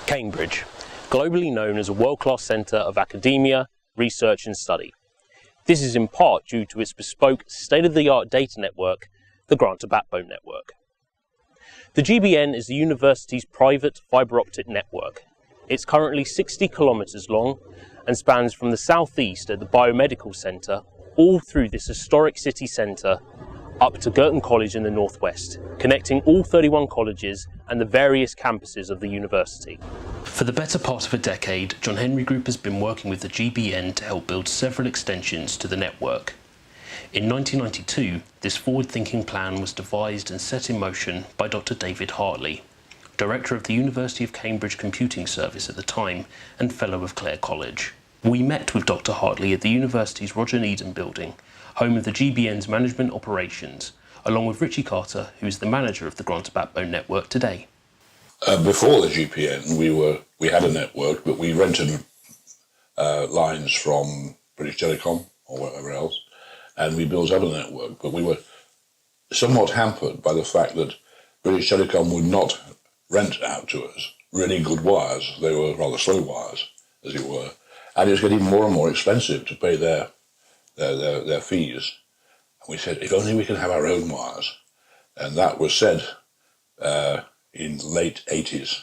Cambridge, globally known as a world-class centre of academia, research and study. This is in part due to its bespoke, state-of-the-art data network, the Granta backbone network. The GBN is the university's private fibre optic network. It's currently 60 kilometres long and spans from the southeast at the Biomedical Centre all through this historic city centre up to Girton College in the northwest, connecting all 31 colleges and the various campuses of the university. For the better part of a decade, John Henry Group has been working with the GBN to help build several extensions to the network. In 1992, this forward-thinking plan was devised and set in motion by Dr. David Hartley, Director of the University of Cambridge Computing Service at the time and Fellow of Clare College. We met with Dr. Hartley at the university's Roger Needham building, home of the GBN's management operations, along with Richie Carter, who is the manager of the Granta backbone network today. Before the GBN, we had a network, but we rented lines from British Telecom or whatever else, and we built up a network. But we were somewhat hampered by the fact that British Telecom would not rent out to us really good wires. They were rather slow wires, as it were, and it was getting more and more expensive to pay their fees. And we said, if only we could have our own wires. And that was said in late 80s,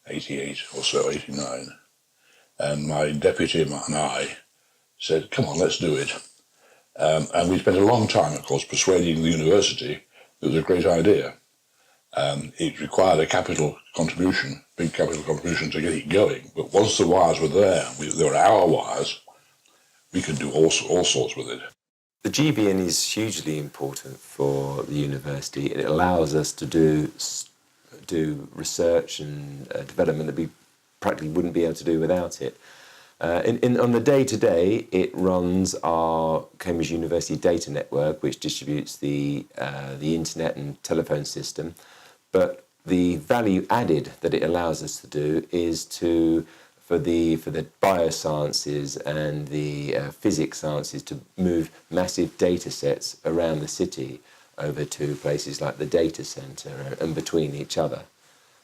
88 or so, 89. And my deputy and I said, come on, let's do it. And we spent a long time, of course, persuading the university that it was a great idea. It required a capital contribution, big capital contribution to get it going. But once the wires were there, they were our wires, we could do all sorts with it. The GBN is hugely important for the university. It allows us to do research and development that we practically wouldn't be able to do without it. On the day-to-day, it runs our Cambridge University data network, which distributes the internet and telephone system. But the value added that it allows us to do is for the biosciences and the physics sciences to move massive data sets around the city over to places like the data centre and between each other.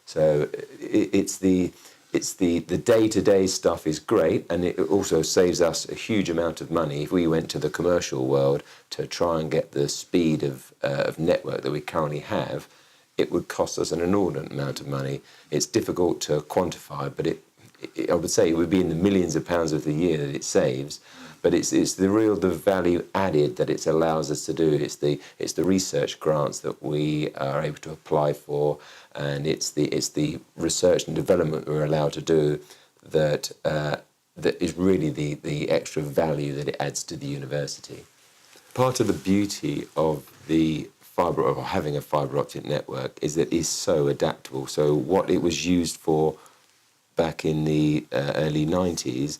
So it's the day-to-day stuff is great, and it also saves us a huge amount of money. If we went to the commercial world to try and get the speed of network that we currently have, it would cost us an inordinate amount of money. It's difficult to quantify, but I would say it would be in the millions of pounds of the year that it saves, but it's the value added that it allows us to do. It's the research grants that we are able to apply for, and it's the research and development we're allowed to do that is really the extra value that it adds to the university. Part of the beauty of the fibre, or having a fibre optic network, is that it is so adaptable. So what it was used for back in the early 90s,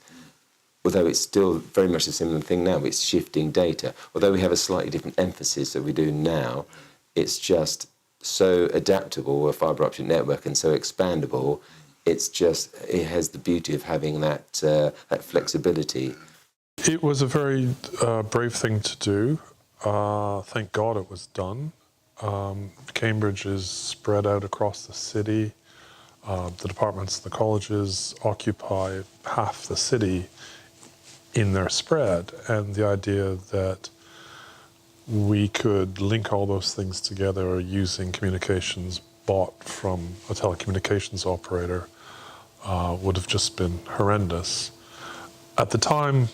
although it's still very much a similar thing now, it's shifting data. Although we have a slightly different emphasis that we do now, it's just so adaptable, a fibre optic network, and so expandable. It has the beauty of having that flexibility. It was a very brave thing to do. Thank God it was done. Cambridge is spread out across the city. The departments and the colleges occupy half the city in their spread, and the idea that we could link all those things together using communications bought from a telecommunications operator would have just been horrendous. At the time,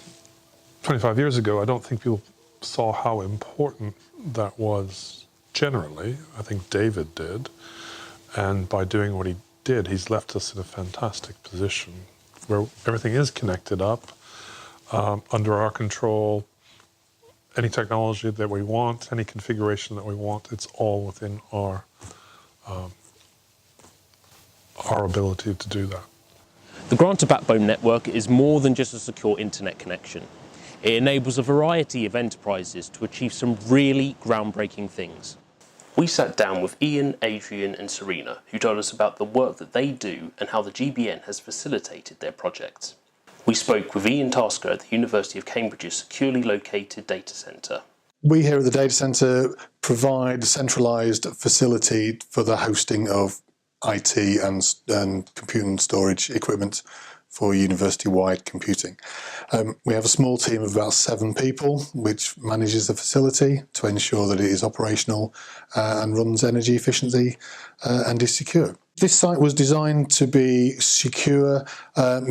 25 years ago, I don't think people saw how important that was generally. I think David did, and by doing what he did, he's left us in a fantastic position where everything is connected up under our control. Any technology that we want, any configuration that we want, it's all within our ability to do that. The Granta backbone network is more than just a secure internet connection. It enables a variety of enterprises to achieve some really groundbreaking things. We sat down with Ian, Adrian and Serena, who told us about the work that they do and how the GBN has facilitated their projects. We spoke with Ian Tasker at the University of Cambridge's securely located data centre. We here at the data centre provide centralised facility for the hosting of IT and computing and storage equipment for university-wide computing. We have a small team of about 7 people which manages the facility to ensure that it is operational and runs energy efficiently and is secure. This site was designed to be secure,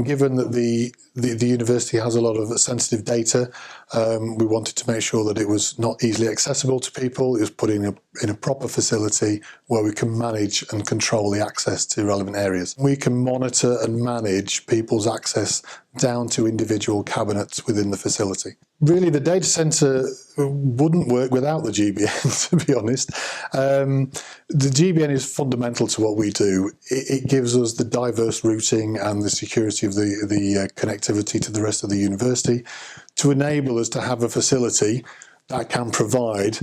given that the university has a lot of sensitive data. We wanted to make sure that it was not easily accessible to people. It was put in a proper facility where we can manage and control the access to relevant areas. We can monitor and manage people's access down to individual cabinets within the facility. Really, the data centre wouldn't work without the GBN, to be honest. The GBN is fundamental to what we do. It gives us the diverse routing and the security of the connectivity to the rest of the university to enable us to have a facility that can provide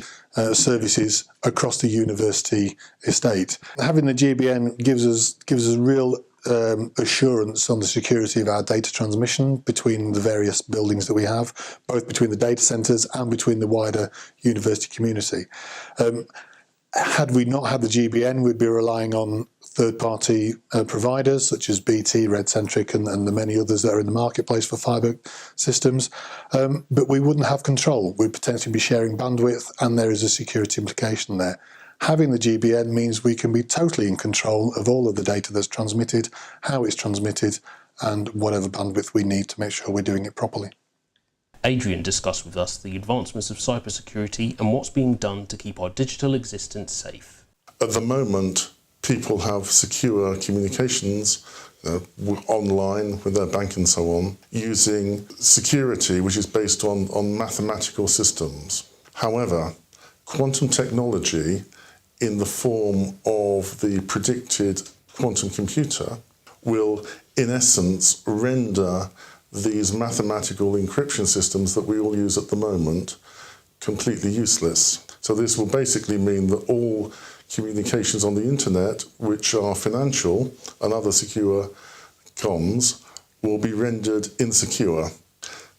services across the university estate. Having the GBN gives us real assurance on the security of our data transmission between the various buildings that we have, both between the data centres and between the wider university community. Had we not had the GBN, we'd be relying on third-party providers such as BT, Redcentric and the many others that are in the marketplace for fibre systems, but we wouldn't have control. We'd potentially be sharing bandwidth, and there is a security implication there. Having the GBN means we can be totally in control of all of the data that's transmitted, how it's transmitted, and whatever bandwidth we need to make sure we're doing it properly. Adrian discussed with us the advancements of cybersecurity and what's being done to keep our digital existence safe. At the moment, people have secure communications online with their bank and so on, using security which is based on mathematical systems. However, quantum technology in the form of the predicted quantum computer will, in essence, render these mathematical encryption systems that we all use at the moment completely useless. So this will basically mean that all communications on the internet, which are financial and other secure comms, will be rendered insecure.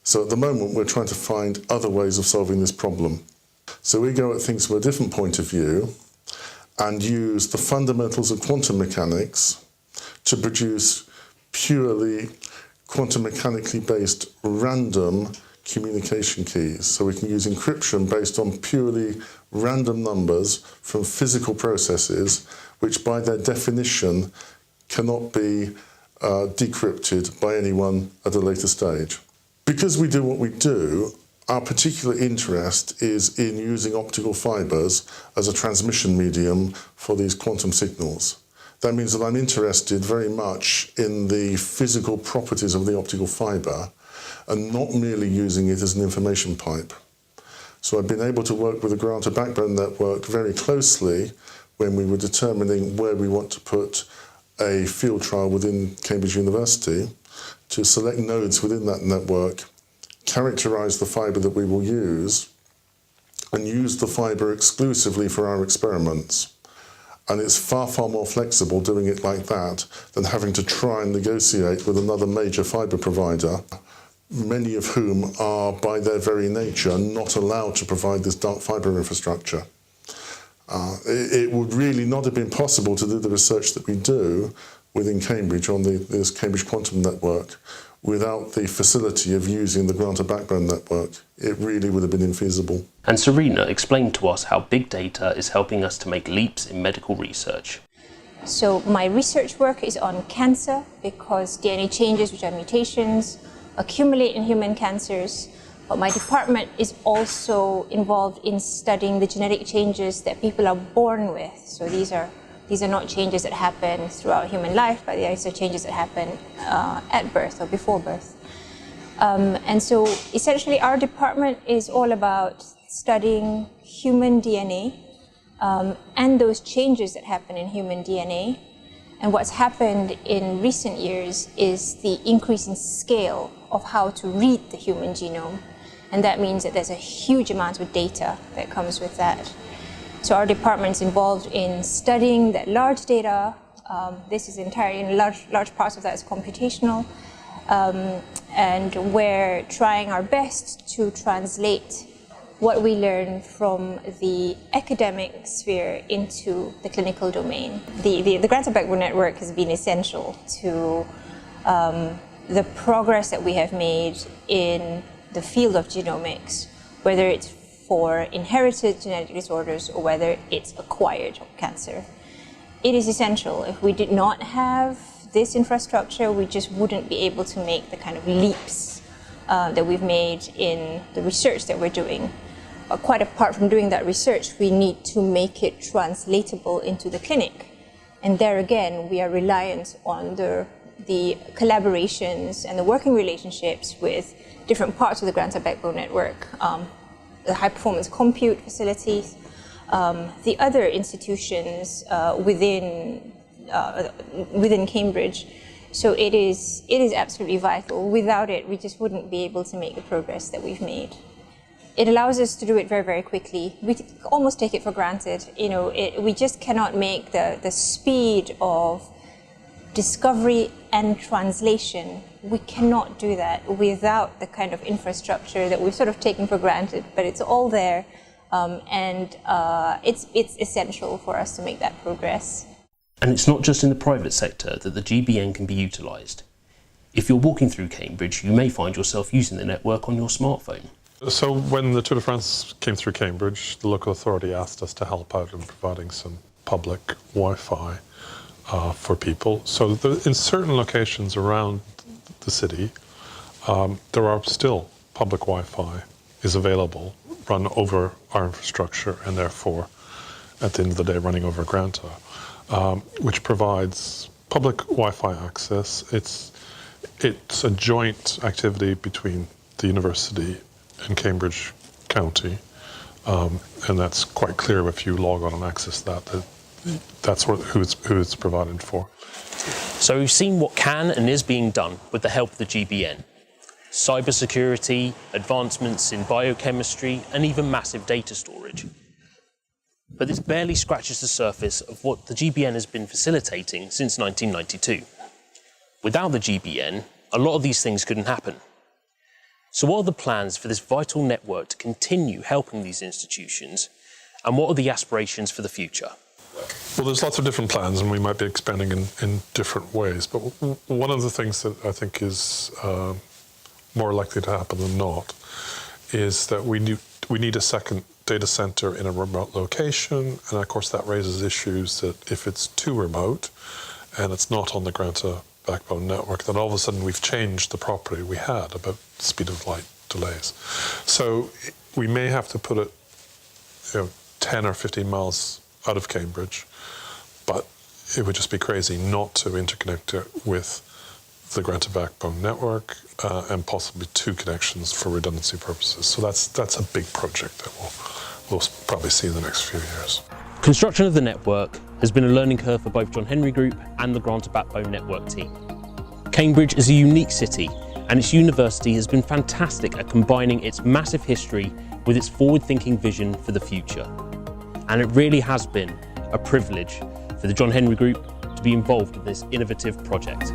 So at the moment we're trying to find other ways of solving this problem. So we go at things from a different point of view and use the fundamentals of quantum mechanics to produce purely quantum mechanically based random communication keys. So we can use encryption based on purely random numbers from physical processes, which by their definition cannot be decrypted by anyone at a later stage. Because we do what we do, our particular interest is in using optical fibres as a transmission medium for these quantum signals. That means that I'm interested very much in the physical properties of the optical fibre and not merely using it as an information pipe. So I've been able to work with the Granta backbone network very closely when we were determining where we want to put a field trial within Cambridge University, to select nodes within that network, characterise the fibre that we will use, and use the fibre exclusively for our experiments. And it's far, far more flexible doing it like that than having to try and negotiate with another major fibre provider, many of whom are, by their very nature, not allowed to provide this dark fibre infrastructure. It would really not have been possible to do the research that we do within Cambridge on this Cambridge Quantum Network without the facility of using the Granta backbone network. It really would have been infeasible. And Serena explained to us how big data is helping us to make leaps in medical research. So my research work is on cancer, because DNA changes, which are mutations, accumulate in human cancers. But my department is also involved in studying the genetic changes that people are born with. So these are not changes that happen throughout human life, but these are changes that happen at birth or before birth. And so essentially our department is all about studying human DNA and those changes that happen in human DNA. And what's happened in recent years is the increase in scale of how to read the human genome. And that means that there's a huge amount of data that comes with that. So our department's involved in studying that large data. This is entirely, in large parts of that is computational. And we're trying our best to translate what we learn from the academic sphere into the clinical domain. The Granta Backbone Network has been essential to the progress that we have made in the field of genomics, whether it's for inherited genetic disorders or whether it's acquired cancer. It is essential. If we did not have this infrastructure, we just wouldn't be able to make the kind of leaps that we've made in the research that we're doing. Quite apart from doing that research, we need to make it translatable into the clinic. And there again, we are reliant on the collaborations and the working relationships with different parts of the Granta Backbone Network, the high-performance compute facilities, the other institutions within Cambridge. So it is absolutely vital. Without it, we just wouldn't be able to make the progress that we've made. It allows us to do it very, very quickly. We almost take it for granted. We just cannot make the speed of discovery and translation. We cannot do that without the kind of infrastructure that we've sort of taken for granted, but it's all there, and it's essential for us to make that progress. And it's not just in the private sector that the GBN can be utilised. If you're walking through Cambridge, you may find yourself using the network on your smartphone. So when the Tour de France came through Cambridge, the local authority asked us to help out in providing some public Wi-Fi for people. So in certain locations around the city, there are still public Wi-Fi is available, run over our infrastructure, and therefore, at the end of the day, running over Granta, which provides public Wi-Fi access. It's a joint activity between the university and Cambridge County, and that's quite clear if you log on and access that's who it's provided for. So we've seen what can and is being done with the help of the GBN. Cybersecurity, advancements in biochemistry, and even massive data storage. But this barely scratches the surface of what the GBN has been facilitating since 1992. Without the GBN, a lot of these things couldn't happen. So what are the plans for this vital network to continue helping these institutions, and what are the aspirations for the future? Well, there's lots of different plans, and we might be expanding in different ways. But one of the things that I think is more likely to happen than not is that we need a second data center in a remote location, and of course that raises issues that if it's too remote and it's not on the Granta Backbone Network, then all of a sudden we've changed the property we had about speed of light delays. So we may have to put it 10 or 15 miles out of Cambridge, but it would just be crazy not to interconnect it with the Granta Backbone Network and possibly 2 connections for redundancy purposes. So that's a big project that we'll probably see in the next few years. Construction of the network has been a learning curve for both John Henry Group and the Granta Backbone Network team. Cambridge is a unique city, and its university has been fantastic at combining its massive history with its forward-thinking vision for the future. And it really has been a privilege for the John Henry Group to be involved in this innovative project.